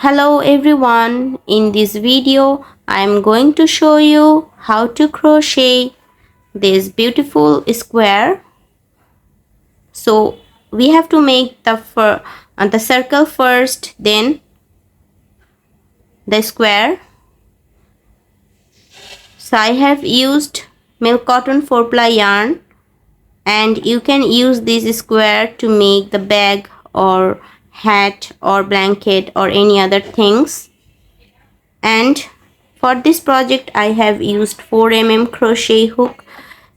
Hello everyone, in this video I am going to show you how to crochet this beautiful square. So we have to make the circle first, then the square. So I have used milk cotton 4-ply yarn, and you can use this square to make the bag or hat or blanket or any other things. And for this project I have used 4 mm crochet hook,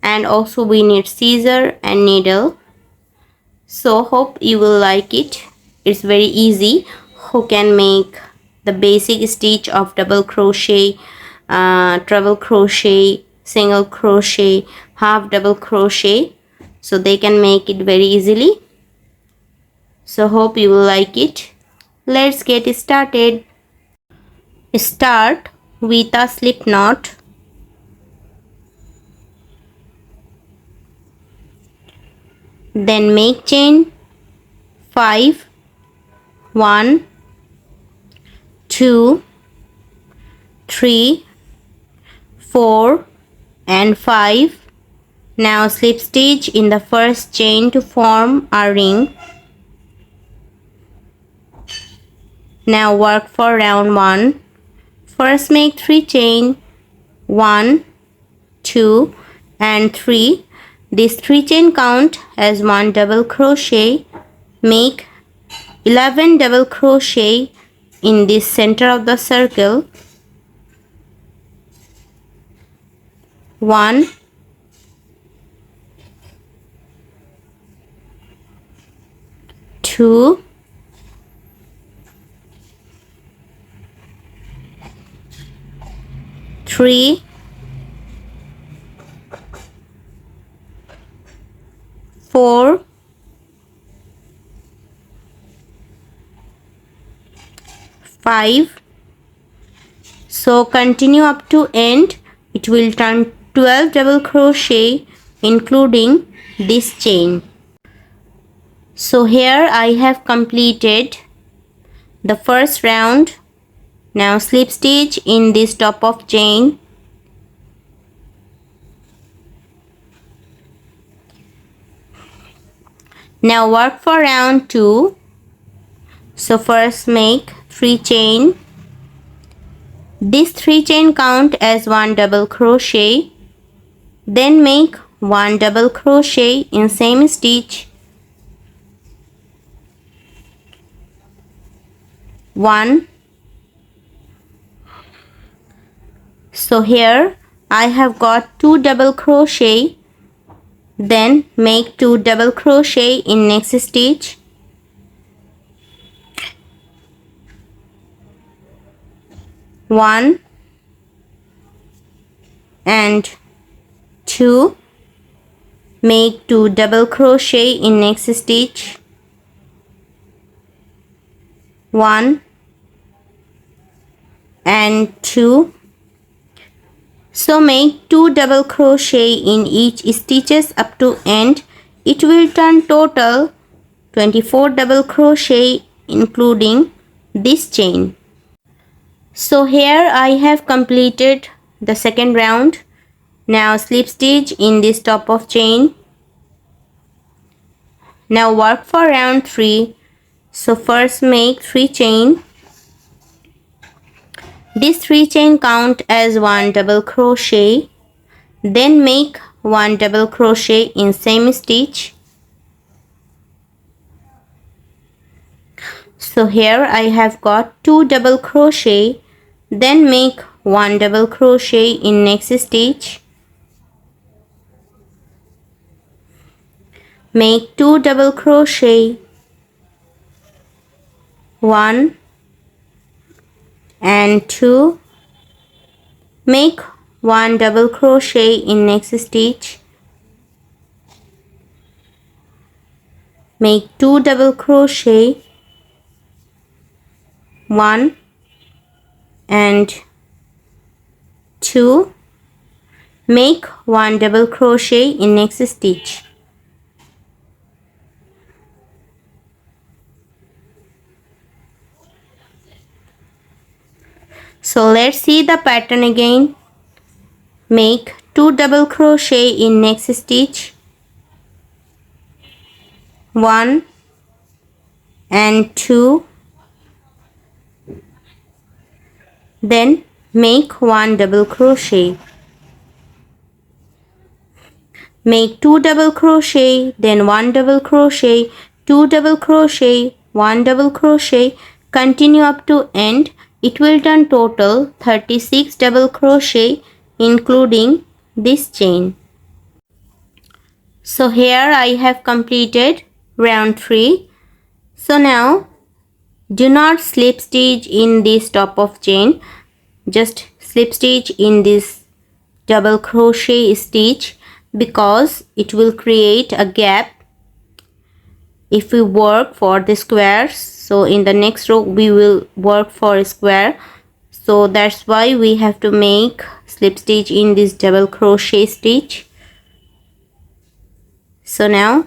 and also we need scissor and needle. So hope you will like it. It's very easy. Who can make the basic stitch of double crochet, treble crochet, single crochet, half double crochet, so they can make it very easily. So hope you will like it. Let's get started. Start with a slip knot. Then make chain 5, 1, 2, 3, 4 and 5. Now slip stitch in the first chain to form a ring. Now work for round 1. First make 3 chain, 1, 2 and 3. This 3 chain count as 1 double crochet. Make 11 double crochet in this center of the circle. 1, 2, 3, 4, 5. So continue up to end. It will turn 12 double crochet including this chain. So here I have completed the first round. Now slip stitch in this top of chain. Now work for round 2. So first make 3 chain. This 3 chain count as 1 double crochet. Then make 1 double crochet in same stitch. 1. So here I have got 2 double crochet. Then make 2 double crochet in next stitch. 1 and 2. Make 2 double crochet in next stitch. 1 and 2. So make 2 double crochet in each stitches up to end. It will turn total 24 double crochet including this chain. So here I have completed the second round. Now slip stitch in this top of chain. Now work for round 3. So first make 3 chain. This 3 chain count as 1 double crochet. Then make 1 double crochet in same stitch. So here I have got 2 double crochet. Then make 1 double crochet in next stitch. Make 2 double crochet. 1 and 2. Make 1 double crochet in next stitch. Make 2 double crochet. 1 and 2. Make 1 double crochet in next stitch. So let's see the pattern again. Make 2 double crochet in next stitch, 1 and 2, then make 1 double crochet, make 2 double crochet, then 1 double crochet, 2 double crochet, 1 double crochet, continue up to end. It will turn total 36 double crochet including this chain. So here I have completed round 3. So now do not slip stitch in this top of chain, just slip stitch in this double crochet stitch because it will create a gap if we work for the squares. So in the next row we will work for a square, so that's why we have to make slip stitch in this double crochet stitch. So now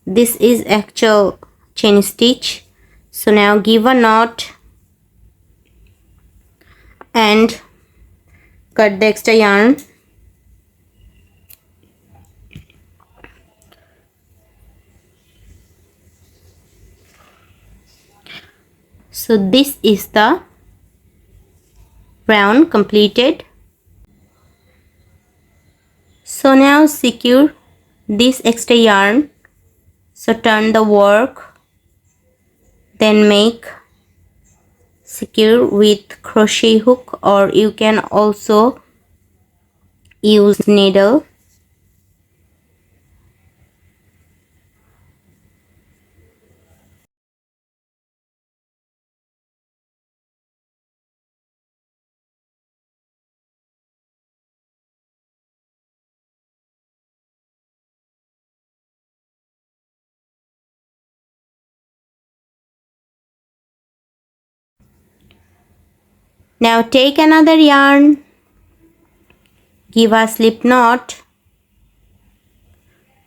this is actual chain stitch. So now give a knot and cut the extra yarn. So this is the round completed. So now secure this extra yarn. So turn the work, then make secure with crochet hook, or you can also use needle. Now take another yarn, give a slip knot,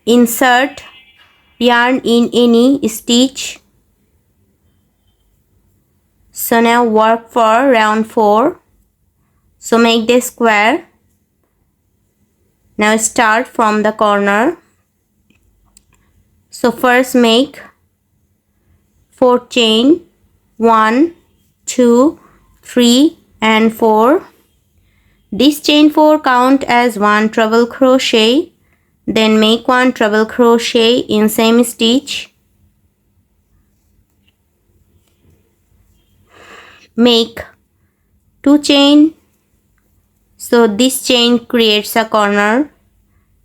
insert yarn in any stitch. So now work for round 4. So make the square. Now start from the corner. So first make 4 chain, 1, 2, 3 and 4. This chain 4 count as 1 treble crochet. Then make 1 treble crochet in same stitch. Make 2 chain. So this chain creates a corner.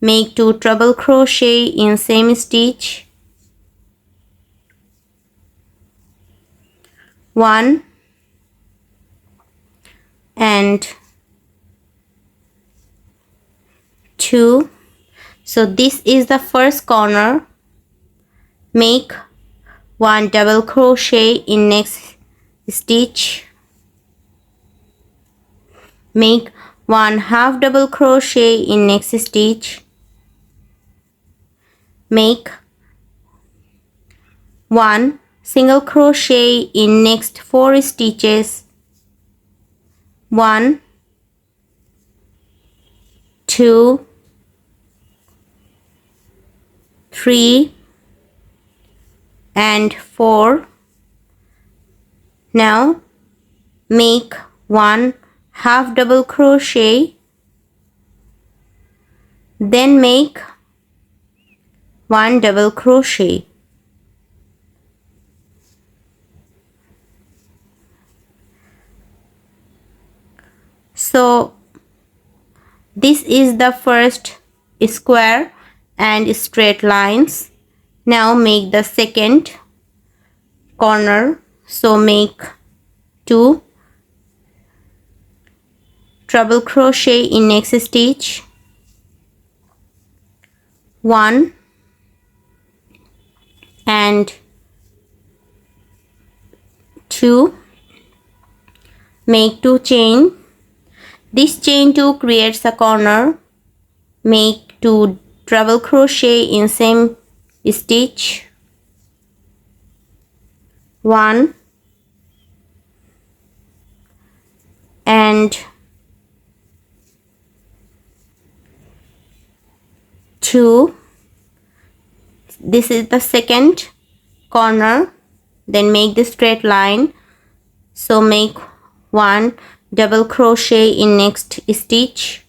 Make 2 treble crochet in same stitch. 1 and 2. So this is the first corner. Make 1 double crochet in next stitch. Make 1 half double crochet in next stitch. Make 1 single crochet in next 4 stitches. 1, 2, 3 and 4. Now make 1 half double crochet, then make 1 double crochet. So this is the first square and straight lines. Now make the second corner. So make 2 treble crochet in next stitch, 1 and 2. Make 2 chain. This chain 2 creates a corner. Make 2 treble crochet in same stitch, 1 and 2. This is the second corner. Then make the straight line. So make 1 double crochet in next stitch,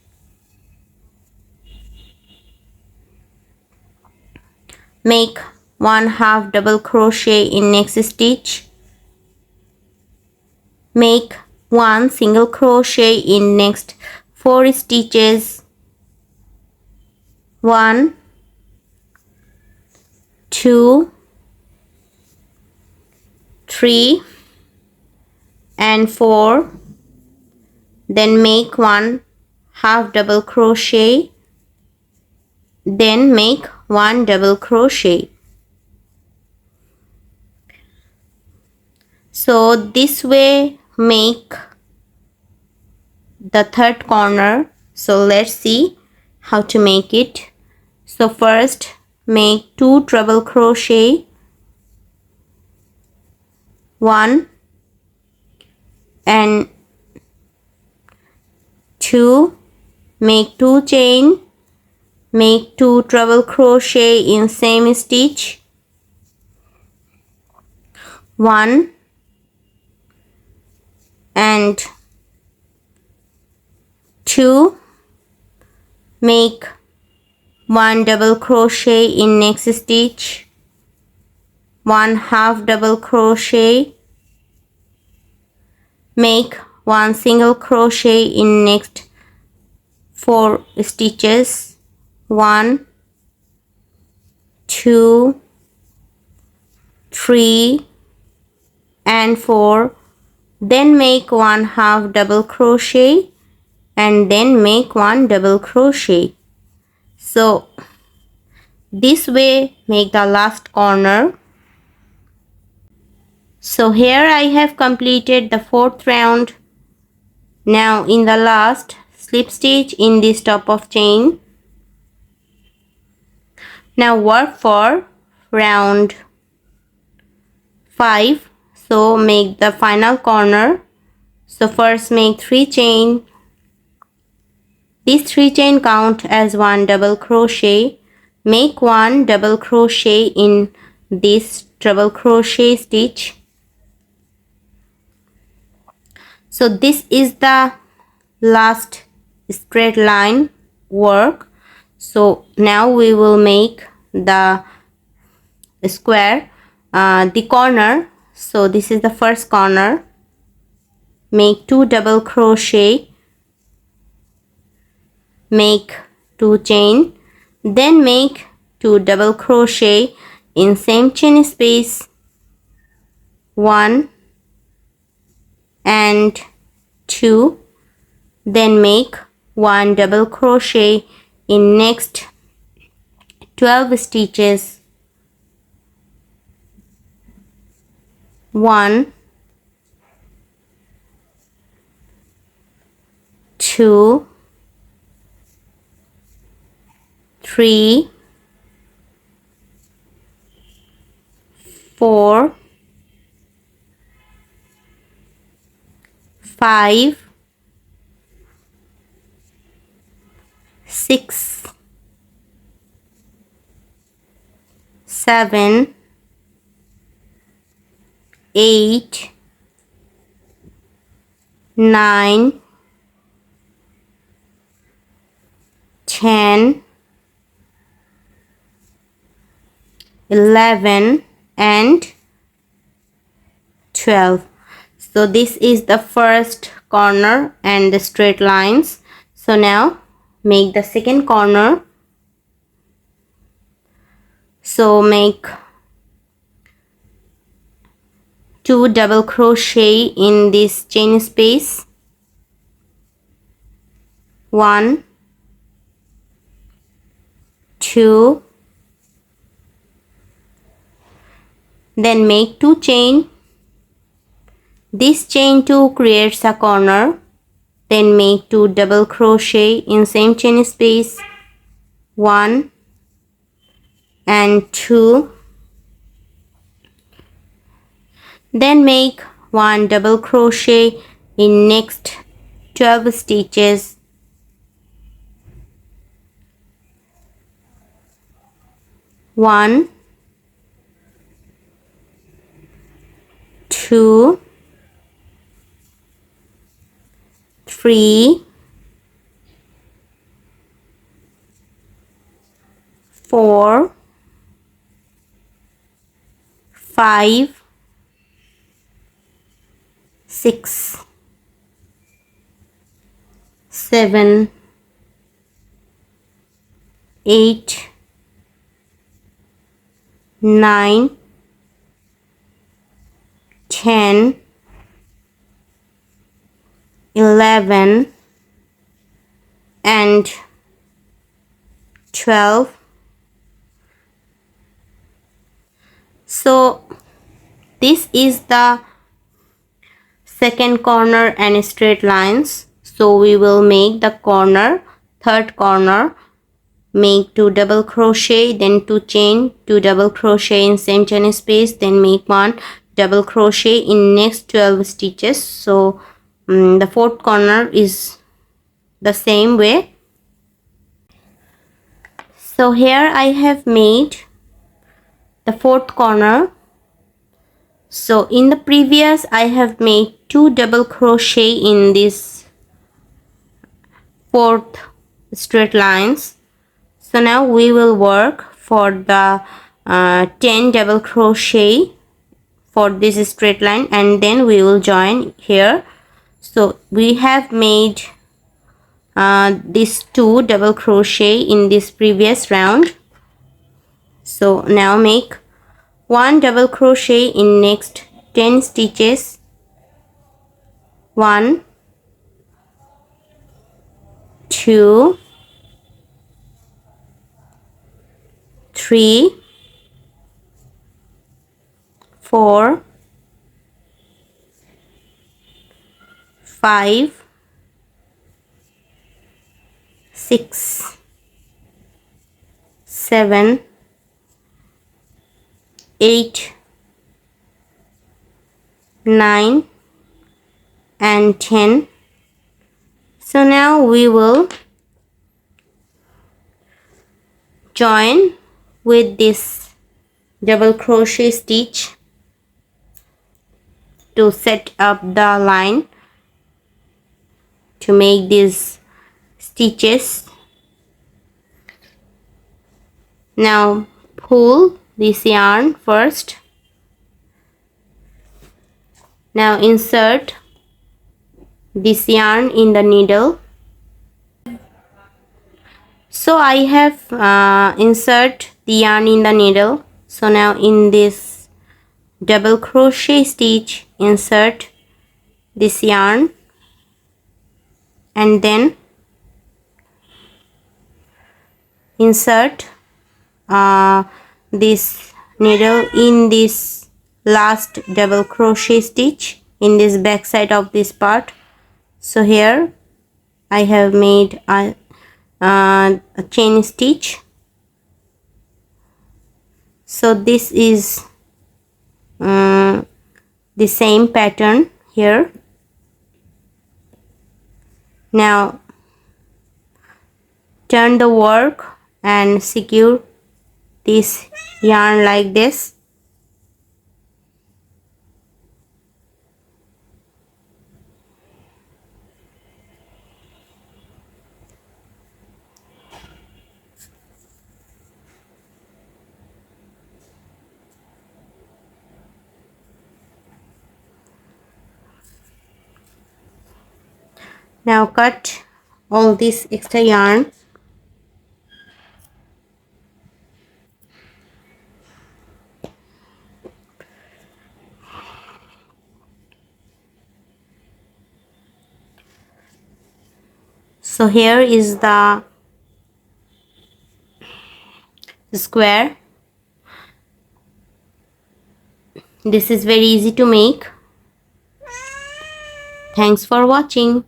make 1 half double crochet in next stitch, make 1 single crochet in next 4 stitches, 1, 2, 3 and 4. Then make 1 half double crochet, then make 1 double crochet. So this way make the third corner. So let's see how to make it. So first make 2 treble crochet, 1 and 2, make 2 chain, make 2 treble crochet in same stitch, 1 and 2, make 1 double crochet in next stitch, 1 half double crochet, make 1 single crochet in next 4 stitches, 1, 2, 3 and 4. Then make 1 half double crochet and then make 1 double crochet. So this way make the last corner. So here I have completed the 4th round. Now in the last, slip stitch in this top of chain. Now work for round 5. So make the final corner. So first make 3 chain. These 3 chain count as 1 double crochet. Make 1 double crochet in this treble crochet stitch. So this is the last straight line work. So now we will make the square, the corner. So this is the first corner. Make 2 double crochet, make 2 chain, then make 2 double crochet in same chain space, 1 and 2, then make 1 double crochet in next 12 stitches, 1, 2, 3, 4, 5, 6, 7, 8, 9, 10, 11 and 12. So this is the first corner and the straight lines. So now make the second corner. So make 2 double crochet in this chain space, 1, 2, then make 2 chain. This chain 2 creates a corner. Then make 2 double crochet in same chain space, 1 and 2. Then make 1 double crochet in next 12 stitches. 1, 2, 3, 4, 5, 6, 7, 8, 9, 10, 11, and 12. So this is the second corner and straight lines. So we will make the corner, third corner, make 2 double crochet, then 2 chain, 2 double crochet in same chain space, then make 1 double crochet in next 12 stitches. So the fourth corner is the same way. So here I have made the fourth corner. So in the previous I have made 2 double crochet in this fourth straight lines. So now we will work for the 10 double crochet for this straight line, and then we will join here. So we have made these 2 double crochet in this previous round. So now make 1 double crochet in next 10 stitches. 1, 2, 3, 4, 5, 6, 7, 8, 9, and 10. So now we will join with this double crochet stitch to set up the line to make these stitches. Now pull this yarn first. Now insert this yarn in the needle. So I have insert the yarn in the needle. So now in this double crochet stitch, insert this yarn and then insert this needle in this last double crochet stitch in this back side of this part. So here I have made a chain stitch. So this is the same pattern here. Now turn the work and secure this yarn like this. Now cut all this extra yarn. So here is the square. This is very easy to make. Thanks for watching.